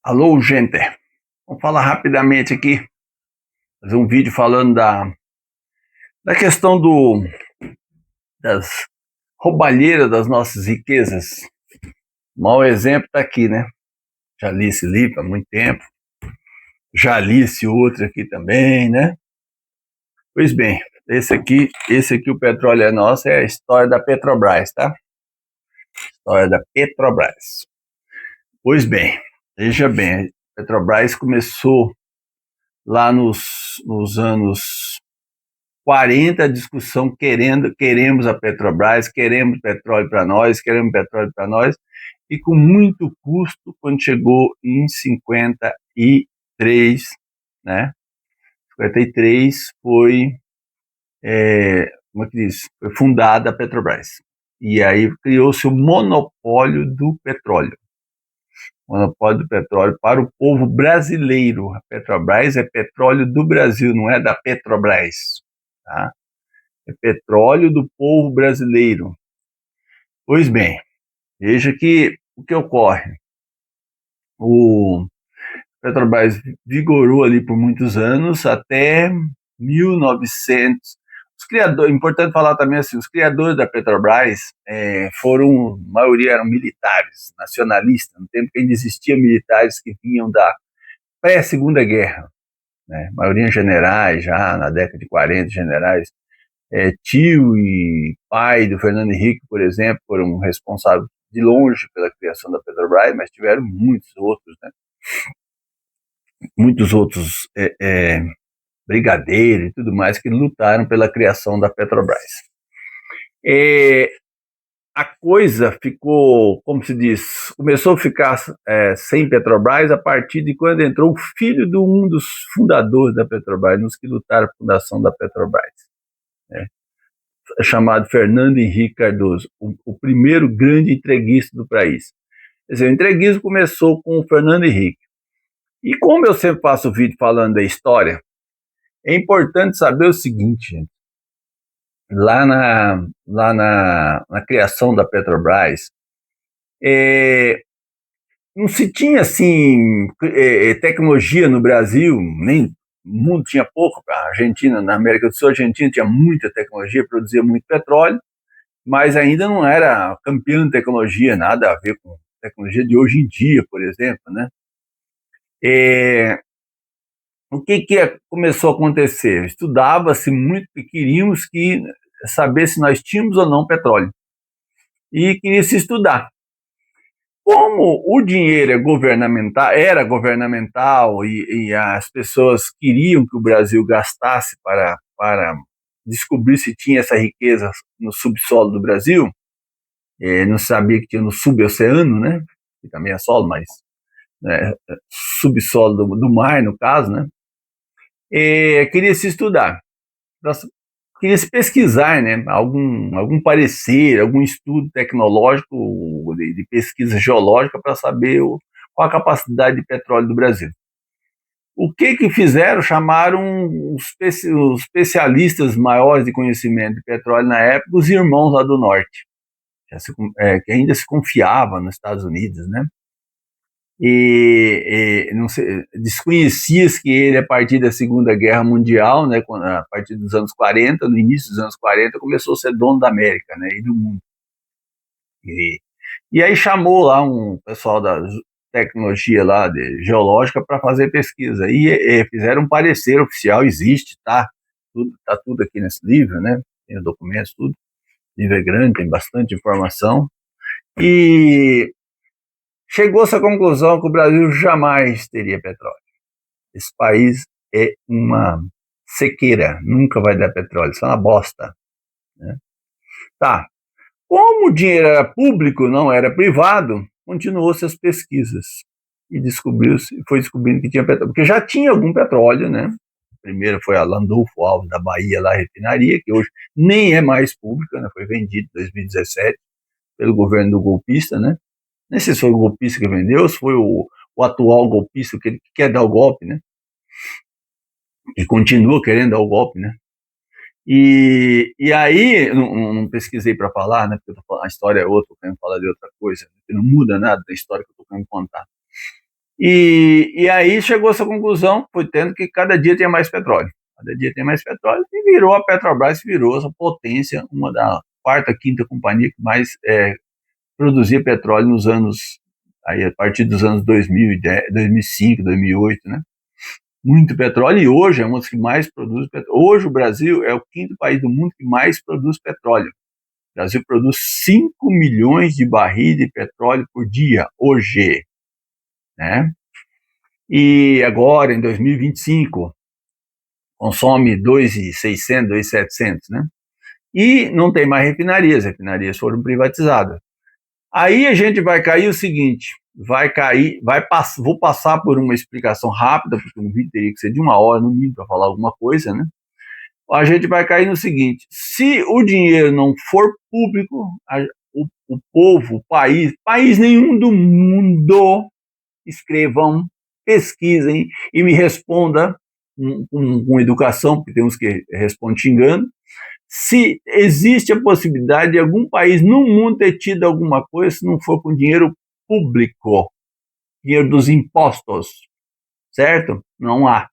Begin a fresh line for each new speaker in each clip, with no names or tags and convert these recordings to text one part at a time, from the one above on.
Alô, gente. Vamos falar rapidamente aqui, fazer um vídeo falando da questão das roubalheiras das nossas riquezas. O maior exemplo está aqui, né? Já li esse livro há muito tempo, já li esse outro aqui também, né? Pois bem, esse aqui, o petróleo é nosso, é a história da Petrobras, tá? História da Petrobras. Pois bem, veja bem, a Petrobras começou lá nos anos 40 a discussão queremos a Petrobras, queremos petróleo para nós, e com muito custo, quando chegou em 53, né? 53 como é que diz? Foi fundada a Petrobras. E aí criou-se o monopólio do petróleo. Monopólio do petróleo para o povo brasileiro. A Petrobras é petróleo do Brasil, não é da Petrobras, tá? É petróleo do povo brasileiro. Pois bem, veja que o que ocorre. O Petrobras vigorou ali por muitos anos, até 1900. Os criadores, importante falar também assim, os criadores da Petrobras foram, a maioria eram militares, nacionalistas, no tempo que ainda existiam militares que vinham da pré-segunda guerra, né? A maioria generais, já na década de 40, generais. Tio e pai do Fernando Henrique, por exemplo, foram responsáveis de longe pela criação da Petrobras, mas tiveram muitos outros, né? Muitos outros brigadeiros e tudo mais que lutaram pela criação da Petrobras. A coisa ficou, como se diz, começou a ficar sem Petrobras a partir de quando entrou o filho de um dos fundadores da Petrobras, nos que lutaram a fundação da Petrobras, né? Chamado Fernando Henrique Cardoso, o primeiro grande entreguista do país. Quer dizer, o entreguismo começou com o Fernando Henrique. E como eu sempre faço vídeo falando da história, é importante saber o seguinte, gente. Na criação da Petrobras, não se tinha assim tecnologia no Brasil, nem o mundo tinha pouco. A Argentina, na América do Sul, a Argentina tinha muita tecnologia, produzia muito petróleo, mas ainda não era campeão de tecnologia, nada a ver com tecnologia de hoje em dia, por exemplo, né? O que começou a acontecer? Estudava-se muito e queríamos saber se nós tínhamos ou não petróleo. E queria se estudar. Como o dinheiro era governamental e as pessoas queriam que o Brasil gastasse para descobrir se tinha essa riqueza no subsolo do Brasil, não sabia que tinha no suboceano, né? Que também é solo, mas subsolo do mar, no caso, né? Queria se estudar, queria se pesquisar, né? Algum parecer, algum estudo tecnológico de pesquisa geológica para saber qual a capacidade de petróleo do Brasil. O que fizeram? Chamaram os especialistas maiores de conhecimento de petróleo na época, os irmãos lá do norte, que ainda se confiava nos Estados Unidos, né? Não sei, desconhecia-se que ele, a partir da Segunda Guerra Mundial, né, a partir dos anos 40, no início dos anos 40, começou a ser dono da América, né, e do mundo. E aí chamou lá um pessoal da tecnologia lá geológica para fazer pesquisa, e fizeram um parecer oficial, existe, tá tudo aqui nesse livro, né, tem os documentos, tudo. O livro é grande, tem bastante informação, e chegou-se à conclusão que o Brasil jamais teria petróleo. Esse país é uma sequeira, nunca vai dar petróleo, isso é uma bosta, né? Tá. Como o dinheiro era público, não era privado, continuou-se as pesquisas e foi descobrindo que tinha petróleo, porque já tinha algum petróleo, né? Primeiro foi a Landulfo Alves da Bahia, lá a refinaria, que hoje nem é mais pública, né? Foi vendida em 2017 pelo governo do golpista, né? Nem sei se foi o golpista que vendeu, se foi o atual golpista que quer dar o golpe, né? E continua querendo dar o golpe, né? E aí, não pesquisei para falar, né? Porque a história é outra, eu quero falar de outra coisa, que não muda nada da história que eu estou querendo contar. E aí chegou essa conclusão, foi tendo que cada dia tem mais petróleo. Cada dia tem mais petróleo e virou a Petrobras, virou essa potência, uma da quarta, quinta companhia que mais produzia petróleo nos anos, aí a partir dos anos 2010, 2005, 2008, né? Muito petróleo e hoje é uma das que mais produz petróleo. Hoje o Brasil é o quinto país do mundo que mais produz petróleo. O Brasil produz 5 milhões de barris de petróleo por dia, hoje, né? E agora, em 2025, consome 2.600, 2.700, né? E não tem mais refinarias, as refinarias foram privatizadas. Aí a gente vai cair o seguinte, vou passar por uma explicação rápida, porque um vídeo teria que ser de 1 hora no mínimo para falar alguma coisa, né? A gente vai cair no seguinte, se o dinheiro não for público, o povo, o país nenhum do mundo, escrevam, pesquisem e me responda com educação, porque tem uns que respondem xingando, se existe a possibilidade de algum país no mundo ter tido alguma coisa se não for com dinheiro público, dinheiro dos impostos, certo? Não há,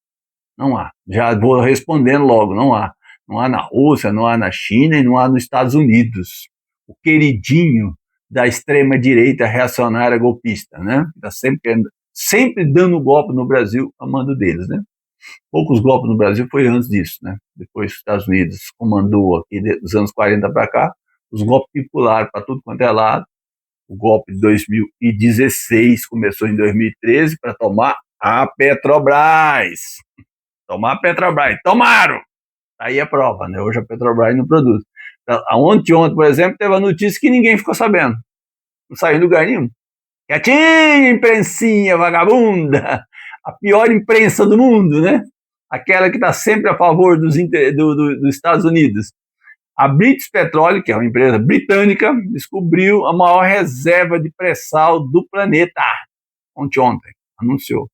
não há. Já vou respondendo logo, não há. Não há na Rússia, não há na China e não há nos Estados Unidos. O queridinho da extrema-direita reacionária golpista, né? Está sempre dando golpe no Brasil a mando deles, né? Poucos golpes no Brasil foi antes disso, né? Depois os Estados Unidos comandou aqui dos anos 40 para cá, os golpes populares para tudo quanto é lado. O golpe de 2016 começou em 2013 para tomar a Petrobras. Tomar a Petrobras. Tomaram! Aí a prova, né? Hoje a Petrobras não produz. Ontem, por exemplo, teve a notícia que ninguém ficou sabendo. Não saiu em lugar nenhum. Quietinha, imprensinha vagabunda, a pior imprensa do mundo, né? Aquela que está sempre a favor dos Estados Unidos. A British Petroleum, que é uma empresa britânica, descobriu a maior reserva de pré-sal do planeta. Ontem, anunciou.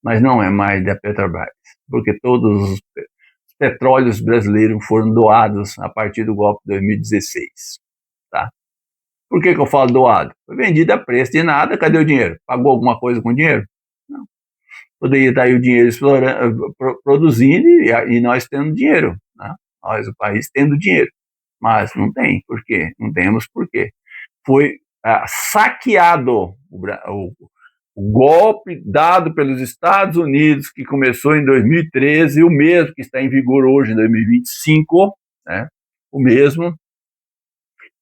Mas não é mais da Petrobras, porque todos os petróleos brasileiros foram doados a partir do golpe de 2016. Tá? Por que eu falo doado? Foi vendido a preço de nada, cadê o dinheiro? Pagou alguma coisa com o dinheiro? Não. Poderia estar aí o dinheiro produzindo e nós tendo dinheiro, né? Nós, o país, tendo dinheiro. Mas não tem, por quê? Não temos por quê. Foi saqueado o golpe dado pelos Estados Unidos, que começou em 2013, o mesmo que está em vigor hoje, em 2025, né? O mesmo,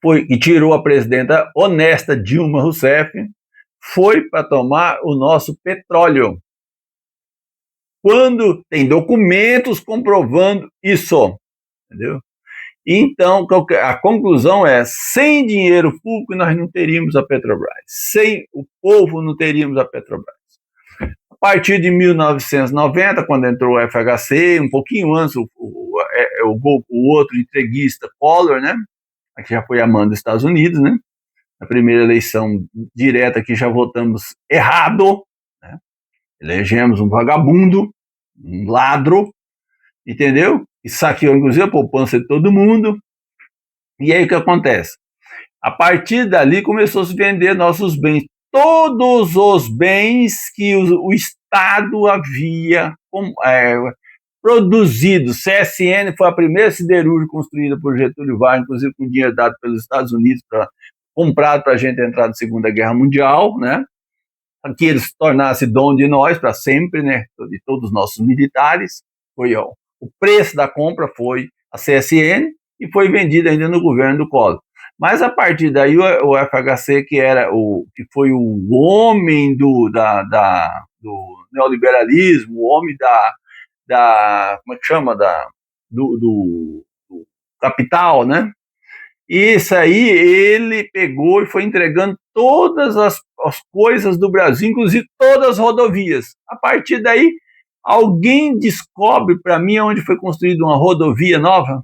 foi e tirou a presidenta honesta Dilma Rousseff, foi para tomar o nosso petróleo. Quando tem documentos comprovando isso, entendeu? Então, a conclusão é, sem dinheiro público nós não teríamos a Petrobras, sem o povo não teríamos a Petrobras. A partir de 1990, quando entrou o FHC, um pouquinho antes o outro entreguista, Collor, né? Que já foi a mão dos Estados Unidos, né? Na primeira eleição direta que já votamos errado, né? Elegemos um vagabundo, um ladro, entendeu? E saqueou, inclusive, a poupança de todo mundo. E aí o que acontece? A partir dali começou a se vender nossos bens. Todos os bens que o Estado havia produzido. CSN foi a primeira siderúrgica construída por Getúlio Vargas, inclusive com dinheiro dado pelos Estados Unidos, comprado para a gente entrar na Segunda Guerra Mundial, né? Para que eles se tornassem dono de nós para sempre, né? De todos os nossos militares. O preço da compra foi a CSN e foi vendida ainda no governo do Collor. Mas a partir daí o FHC, que foi o homem do neoliberalismo, o homem como é que chama, do capital, né? Isso aí ele pegou e foi entregando todas as coisas do Brasil, inclusive todas as rodovias. A partir daí, alguém descobre para mim onde foi construída uma rodovia nova?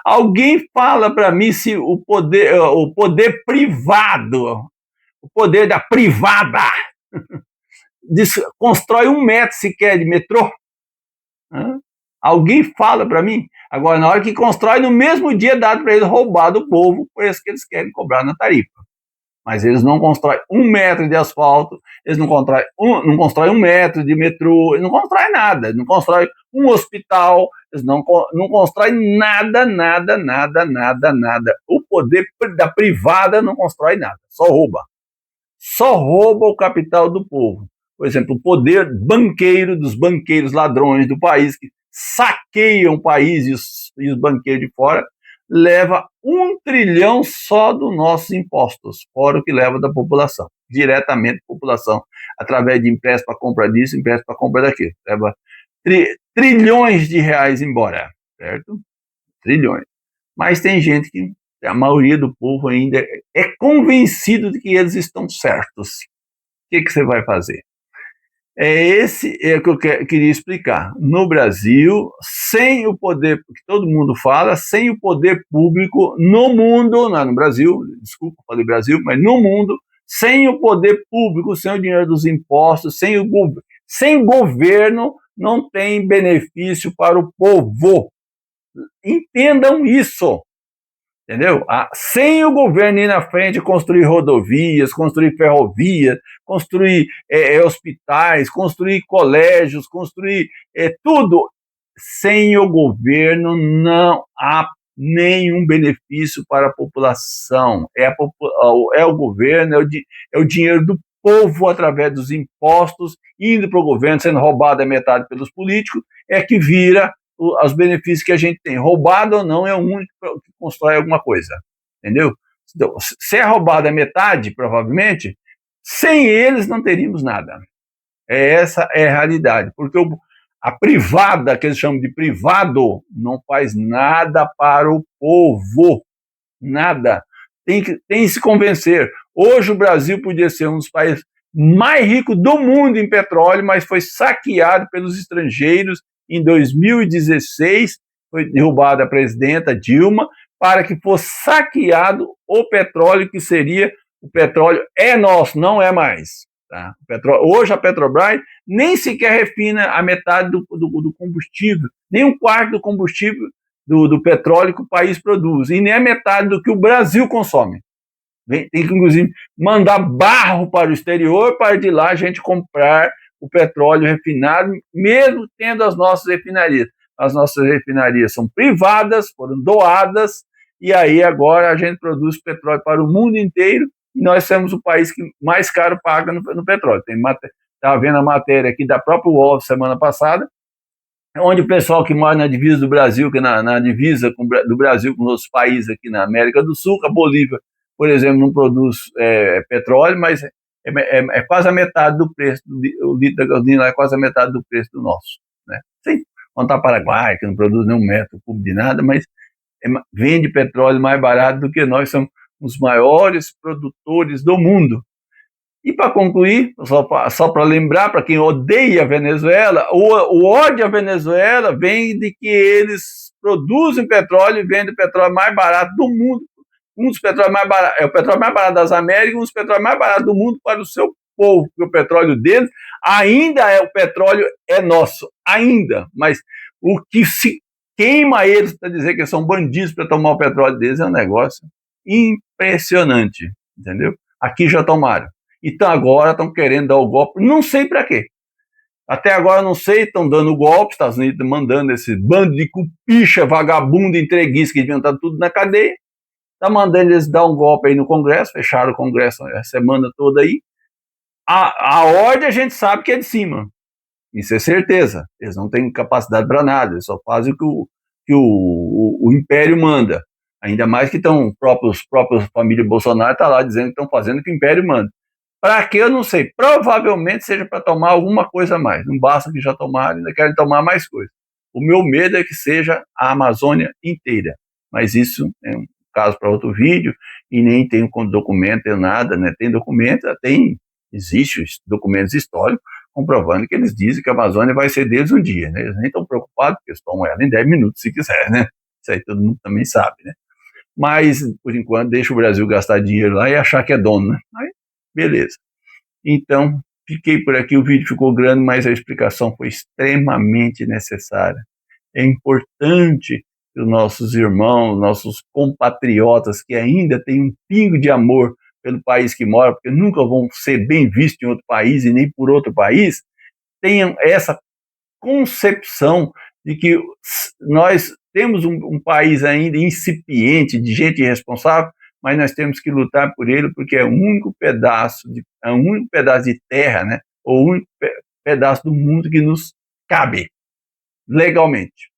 Alguém fala para mim se o poder privado, o poder da privada, constrói 1 metro sequer de metrô? Alguém fala para mim? Agora, na hora que constrói, no mesmo dia dado para eles roubar do povo o preço que eles querem cobrar na tarifa. mas eles não constroem 1 metro de asfalto, eles não constroem 1 metro de metrô, eles não constroem nada, eles não constroem um hospital, eles não constroem nada, nada, nada, nada, nada. O poder da privada não constrói nada, só rouba o capital do povo. Por exemplo, o poder banqueiro dos banqueiros ladrões do país, que saqueiam o país e os banqueiros de fora, leva 1 trilhão só dos nossos impostos, fora o que leva da população, diretamente da população, através de empréstimo para compra disso, empréstimo para compra daquilo. Leva trilhões de reais embora, certo? Trilhões. Mas tem gente que, a maioria do povo ainda é convencido de que eles estão certos. O que você vai fazer? Esse é o que eu queria explicar. No Brasil, sem o poder, que todo mundo fala, sem o poder público no mundo, não é no Brasil, desculpa, falei Brasil, mas no mundo, sem o poder público, sem o dinheiro dos impostos, sem governo, não tem benefício para o povo. Entendam isso. Entendeu? Sem o governo ir na frente construir rodovias, construir ferrovias, construir hospitais, construir colégios, construir tudo, sem o governo não há nenhum benefício para a população. É o governo, é o dinheiro do povo através dos impostos, indo para o governo, sendo roubado a metade pelos políticos, é que vira os benefícios que a gente tem. Roubado ou não, é o único que constrói alguma coisa, entendeu? Então, se é roubado a metade, provavelmente, sem eles não teríamos nada. Essa é a realidade, porque a privada, que eles chamam de privado, não faz nada para o povo, nada. Tem que se convencer. Hoje o Brasil podia ser um dos países mais ricos do mundo em petróleo, mas foi saqueado pelos estrangeiros. Em 2016, foi derrubada a presidenta Dilma para que fosse saqueado o petróleo, que seria, o petróleo é nosso, não é mais. Tá? Hoje a Petrobras nem sequer refina a metade do combustível, nem um quarto do combustível do petróleo que o país produz, e nem a metade do que o Brasil consome. Tem que, inclusive, mandar barro para o exterior para de lá a gente comprar o petróleo refinado, mesmo tendo as nossas refinarias. As nossas refinarias são privadas, foram doadas, e aí agora a gente produz petróleo para o mundo inteiro, e nós somos o país que mais caro paga no petróleo. Estava vendo a matéria aqui da própria UOL semana passada, onde o pessoal que mora na divisa do Brasil, que na divisa do Brasil com outros países aqui na América do Sul, a Bolívia, por exemplo, não produz petróleo, mas é quase a metade do preço, o litro da gasolina é quase a metade do preço do nosso. Né? Sem contar Paraguai, que não produz nenhum metro cúbico de nada, mas vende petróleo mais barato do que nós, somos os maiores produtores do mundo. E para concluir, só para lembrar, para quem odeia a Venezuela, o ódio à Venezuela vem de que eles produzem petróleo e vendem o petróleo mais barato do mundo. Um dos petróleos mais baratos, é o petróleo mais barato das Américas, um dos petróleos mais baratos do mundo para o seu povo, porque o petróleo deles ainda o petróleo é nosso, ainda, mas o que se queima eles para dizer que são bandidos para tomar o petróleo deles é um negócio impressionante, entendeu? Aqui já tomaram. Então agora estão querendo dar o golpe, não sei para quê. Até agora não sei, estão dando golpe, Estados Unidos mandando esse bando de cupicha, vagabundo, entreguista que deviam estar tudo na cadeia. Está mandando eles dar um golpe aí no Congresso, fecharam o Congresso a semana toda aí. A ordem a gente sabe que é de cima, isso é certeza. Eles não têm capacidade para nada, eles só fazem o que o Império manda. Ainda mais que estão, próprios família Bolsonaro está lá dizendo que estão fazendo o que o Império manda. Para que eu não sei, provavelmente seja para tomar alguma coisa a mais. Não basta que já tomaram, ainda querem tomar mais coisa. O meu medo é que seja a Amazônia inteira, mas isso é um caso para outro vídeo, e nem tem documento, tem nada, né? Tem documento, existe documentos históricos comprovando que eles dizem que a Amazônia vai ser deles um dia, né? Eles nem estão preocupados, porque eles tomam ela em 10 minutos se quiser, né? Isso aí todo mundo também sabe, né? Mas, por enquanto, deixa o Brasil gastar dinheiro lá e achar que é dono, né? Aí, beleza. Então, fiquei por aqui, o vídeo ficou grande, mas a explicação foi extremamente necessária. É importante que os nossos irmãos, nossos compatriotas que ainda têm um pingo de amor pelo país que mora, porque nunca vão ser bem vistos em outro país e nem por outro país, tenham essa concepção de que nós temos um país ainda incipiente, de gente irresponsável, mas nós temos que lutar por ele, porque é o único pedaço de terra, né, ou o único pedaço do mundo que nos cabe legalmente.